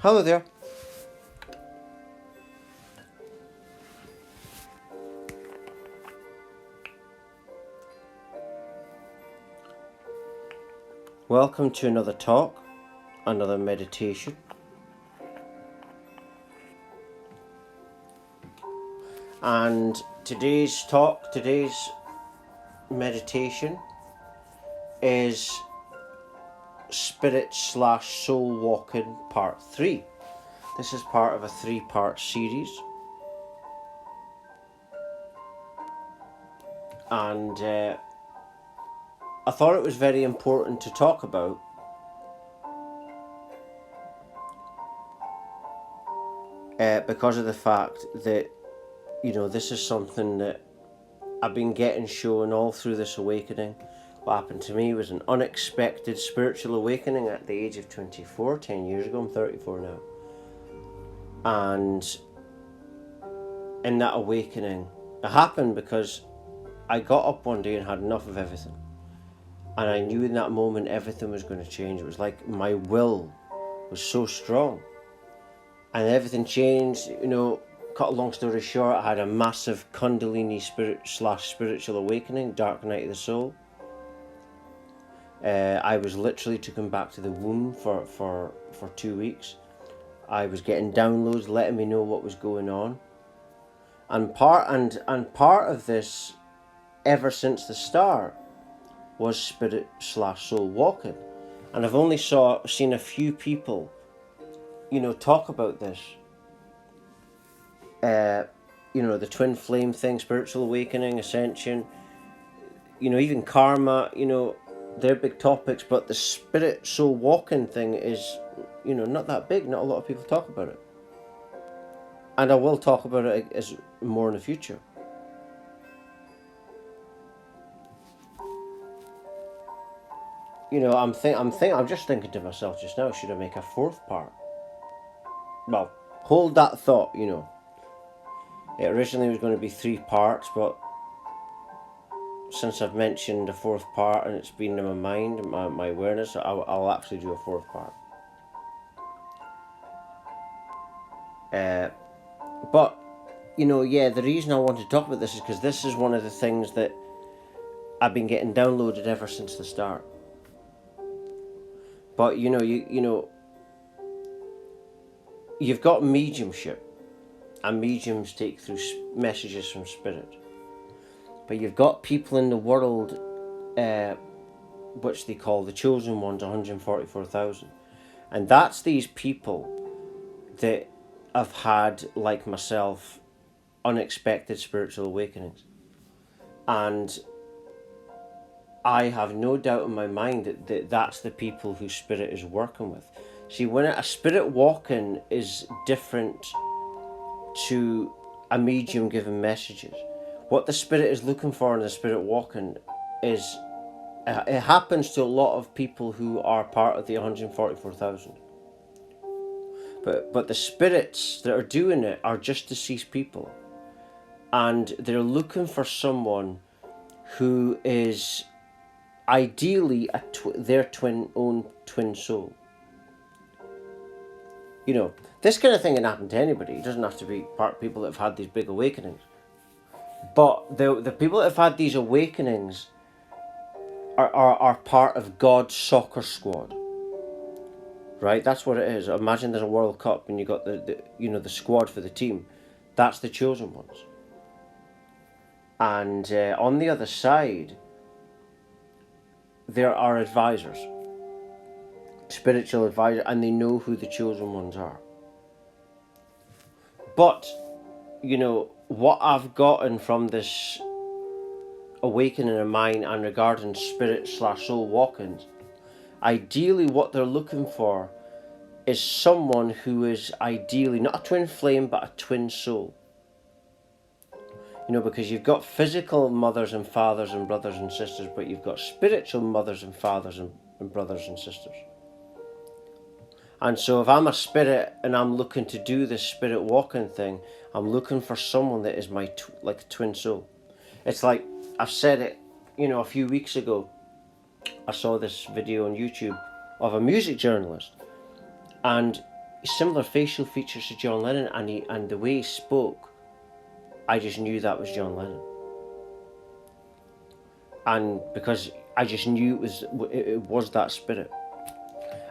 Hello there. Welcome to another talk, another meditation. And today's meditation is Spirit/Soul Walking Part 3. This is part of a 3-part series. And I thought it was very important to talk about because of the fact that, this is something that I've been getting shown all through this awakening. What happened to me was an unexpected spiritual awakening at the age of 24, 10 years ago. I'm 34 now. And in that awakening, it happened because I got up one day and had enough of everything. And I knew in that moment everything was going to change. It was like my will was so strong. And everything changed, cut a long story short, I had a massive Kundalini spiritual awakening, dark night of the soul. I was literally taken back to the womb for 2 weeks. I was getting downloads letting me know what was going on. And part of this, ever since the start, was Spirit/Soul Walking. And I've only seen a few people, talk about this. The twin flame thing, spiritual awakening, ascension, even karma, they're big topics, but the Spirit/Soul Walking thing is, not that big. Not a lot of people talk about it. And I will talk about it as more in the future. I'm just thinking to myself just now, should I make a 4th part? Well, hold that thought, It originally was going to be 3 parts, but since I've mentioned a 4th part and it's been in my mind, my awareness, I'll actually do a 4th part. But, the reason I want to talk about this is because this is one of the things that I've been getting downloaded ever since the start. But, you've got mediumship, and mediums take through messages from spirit. But you've got people in the world, which they call the chosen ones, 144,000. And that's these people that have had, like myself, unexpected spiritual awakenings. And I have no doubt in my mind that that's the people who spirit is working with. See, when a spirit walking is different to a medium giving messages. What the spirit is looking for in the spirit walking is, it happens to a lot of people who are part of the 144,000. But the spirits that are doing it are just deceased people. And they're looking for someone who is ideally their own twin soul. This kind of thing can happen to anybody. It doesn't have to be people that have had these big awakenings. But the people that have had these awakenings are part of God's soccer squad. Right? That's what it is. Imagine there's a World Cup and you got the squad for the team. That's the chosen ones. And on the other side, there are advisors, spiritual advisors, and they know who the chosen ones are. But, what I've gotten from this awakening of mine and regarding Spirit/Soul Walkings, ideally what they're looking for is someone who is ideally not a twin flame but a twin soul. Because you've got physical mothers and fathers and brothers and sisters, but you've got spiritual mothers and fathers and brothers and sisters. And so if I'm a spirit and I'm looking to do this spirit walking thing, I'm looking for someone that is my twin soul. It's like, I've said it, a few weeks ago, I saw this video on YouTube of a music journalist. And similar facial features to John Lennon, and the way he spoke, I just knew that was John Lennon. And because I just knew it was that spirit.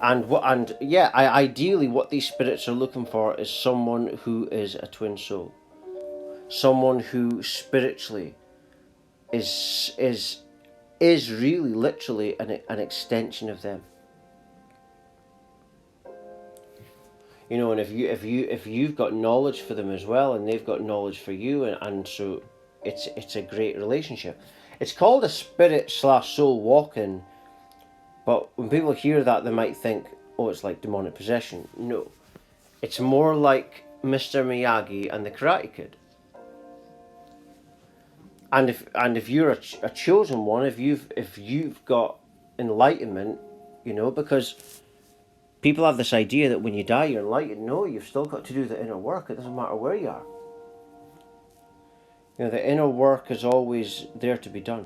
Ideally what these spirits are looking for is someone who is a twin soul. Someone who spiritually is really literally an extension of them. You know, and if you've got knowledge for them as well, and they've got knowledge for you, and so it's a great relationship. It's called a spirit/soul walk-in, but when people hear that, they might think, oh, it's like demonic possession. No, it's more like Mr. Miyagi and the Karate Kid. And if you're a chosen one, if you've got enlightenment, you know, because people have this idea that when you die you're enlightened. No, you've still got to do the inner work. It doesn't matter where you are. You know, the inner work is always there to be done.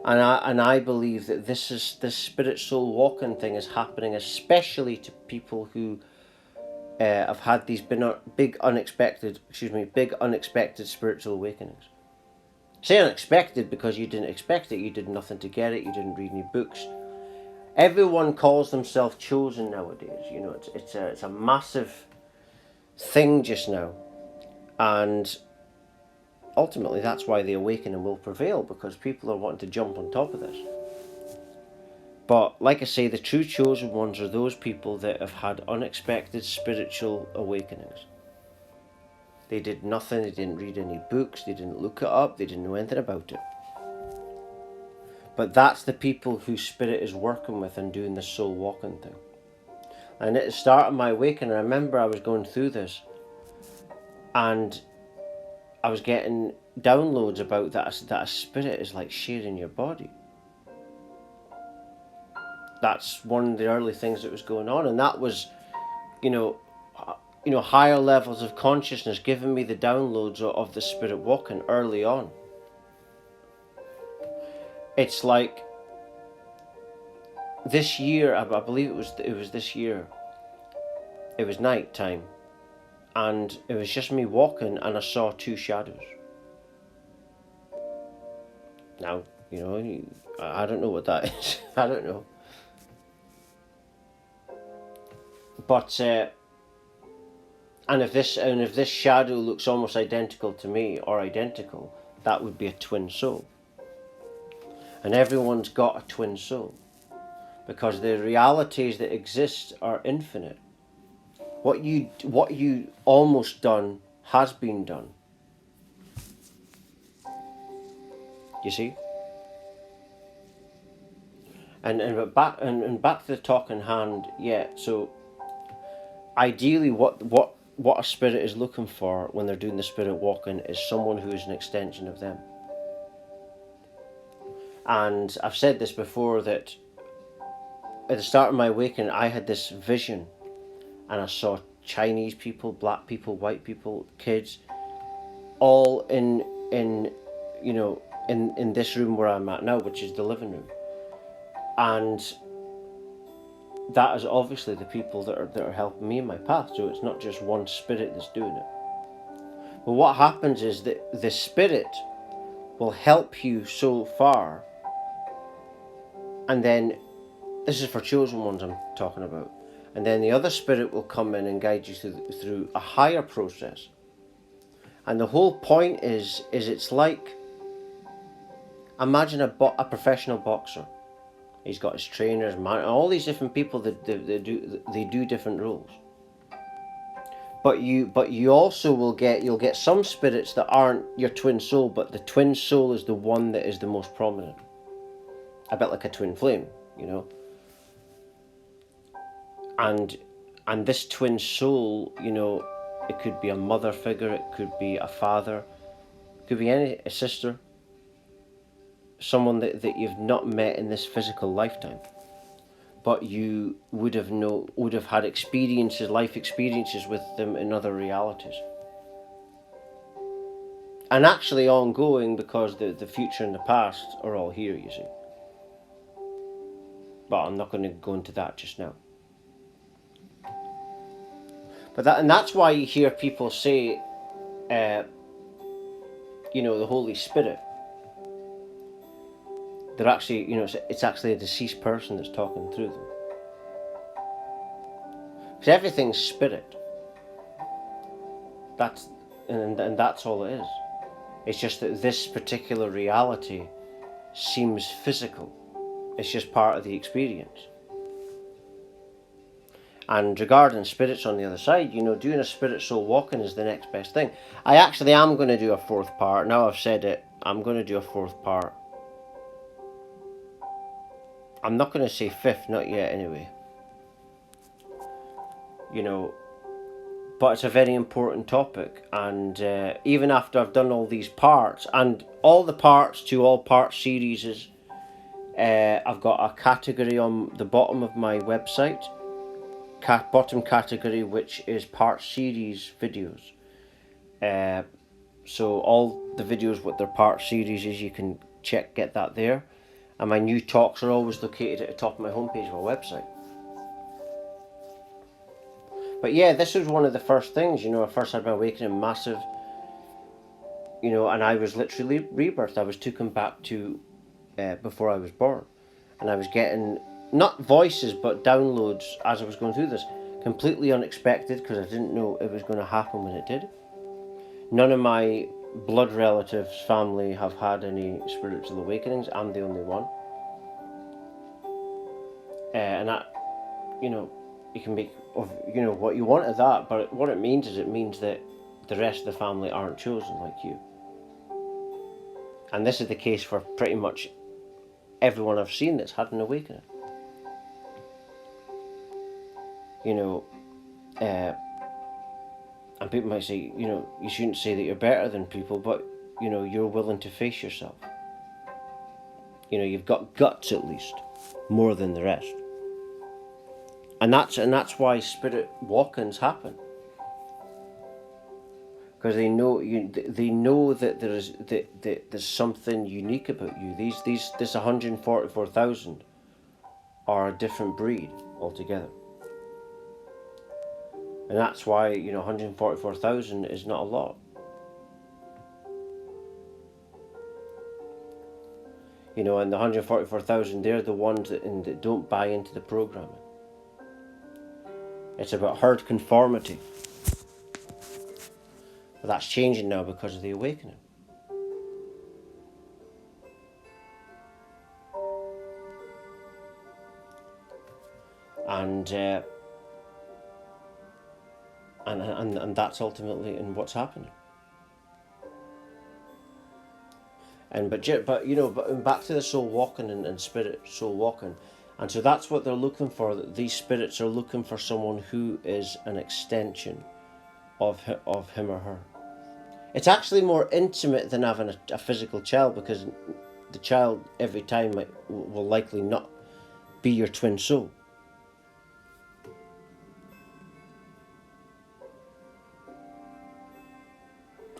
And I believe that this spirit soul walking thing is happening especially to people who have had these big unexpected spiritual awakenings. Say unexpected because you didn't expect it, you did nothing to get it, you didn't read any books. Everyone calls themselves chosen nowadays. You know, it's a massive thing just now, and ultimately that's why the awakening will prevail, because people are wanting to jump on top of this. But like I say, the true chosen ones are those people that have had unexpected spiritual awakenings. They did nothing, they didn't read any books, they didn't look it up, they didn't know anything about it. But that's the people whose spirit is working with and doing the soul walking thing. And at the start of my awakening, I remember I was going through this, and I was getting downloads about that a spirit is like sharing your body. That's one of the early things that was going on, and that was, you know, higher levels of consciousness giving me the downloads of the spirit walking early on. It's like this year, I believe it was this year. It was night time, and it was just me walking, and I saw two shadows. Now, you know, I don't know what that is. I don't know. But and if this shadow looks almost identical to me, or identical, that would be a twin soul. And everyone's got a twin soul, because the realities that exist are infinite. What you almost done has been done. You see? And back to the talking hand, yeah, so ideally what a spirit is looking for when they're doing the spirit walking is someone who is an extension of them. And I've said this before, that at the start of my awakening I had this vision, and I saw Chinese people, black people, white people, kids, all in this room where I'm at now, which is the living room. And that is obviously the people that are helping me in my path. So it's not just one spirit that's doing it. But what happens is that the spirit will help you so far, and then this is for chosen ones I'm talking about. And then the other spirit will come in and guide you through a higher process. And the whole point is it's like, imagine a professional boxer. He's got his trainers, all these different people that they do different roles. But you also you'll get some spirits that aren't your twin soul, but the twin soul is the one that is the most prominent. A bit like a twin flame, you know. And this twin soul, you know, it could be a mother figure, it could be a father, it could be a sister, someone that you've not met in this physical lifetime, but you would have had life experiences with them in other realities, and actually ongoing, because the future and the past are all here, you see. But I'm not going to go into that just now. But that's why you hear people say, the Holy Spirit. They're actually, it's actually a deceased person that's talking through them. Because everything's spirit. And that's all it is. It's just that this particular reality seems physical. It's just part of the experience. And regarding spirits on the other side, doing a spirit soul walking is the next best thing. I actually am going to do a fourth part. Now I've said it, I'm going to do a fourth part. I'm not going to say fifth, not yet anyway. But it's a very important topic. And even after I've done all these parts, and all the parts to all part series, I've got a category on the bottom of my website. Bottom category, which is part series videos. So all the videos with their part series is, you can get that there. And my new talks are always located at the top of my homepage of my website. But yeah, this was one of the first things, I first had my awakening, massive, and I was literally rebirthed. I was taken back to before I was born. And I was getting, not voices, but downloads as I was going through this. Completely unexpected, because I didn't know it was going to happen when it did. None of my blood relatives, family, have had any spiritual awakenings. I'm the only one. And that, you can make of what you want of that, but what it means is, it means that the rest of the family aren't chosen like you. And this is the case for pretty much everyone I've seen that's had an awakening. And people might say, you shouldn't say that you're better than people, but you're willing to face yourself. You've got guts, at least, more than the rest. And that's why spirit walk-ins happen, because they know that there's something unique about you. This 144,000 are a different breed altogether, and that's why 144,000 is not a lot. And the 144,000, they're the ones that don't buy into the programming. It's about herd conformity. But that's changing now because of the awakening. And that's ultimately in what's happening. But back to the soul walking and spirit soul walking. And so that's what they're looking for. These spirits are looking for someone who is an extension of him or her. It's actually more intimate than having a physical child, because the child every time will likely not be your twin soul.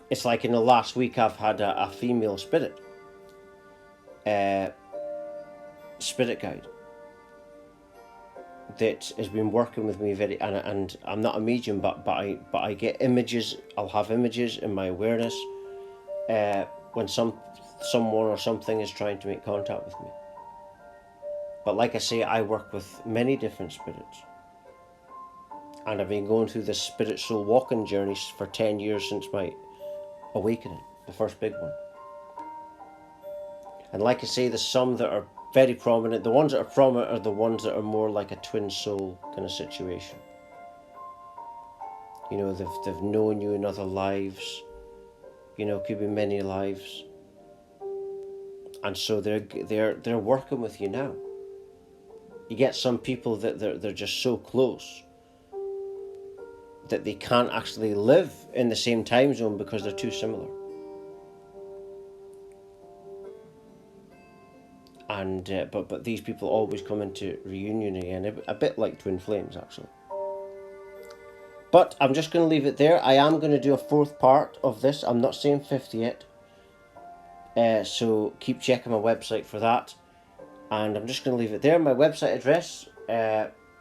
It's like in the last week I've had a female spirit guide that has been working with me and I'm not a medium, but I get images. I'll have images in my awareness when someone or something is trying to make contact with me. But like I say, I work with many different spirits, and I've been going through this spirit soul walking journey for 10 years since my awakening, the first big one. And like I say, there's some that are very prominent. The ones that are prominent are the ones that are more like a twin soul kind of situation. They've known you in other lives. Could be many lives. And so they're working with you now. You get some people that they're just so close that they can't actually live in the same time zone because they're too similar. And but these people always come into reunion again, a bit like twin flames actually. But I'm just going to leave it there. I am going to do a fourth part of this. I'm not saying 50 yet. So keep checking my website for that. And I'm just going to leave it there. My website address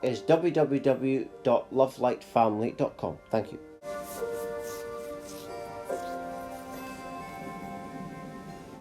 is www.lovelightfamily.com. Thank you.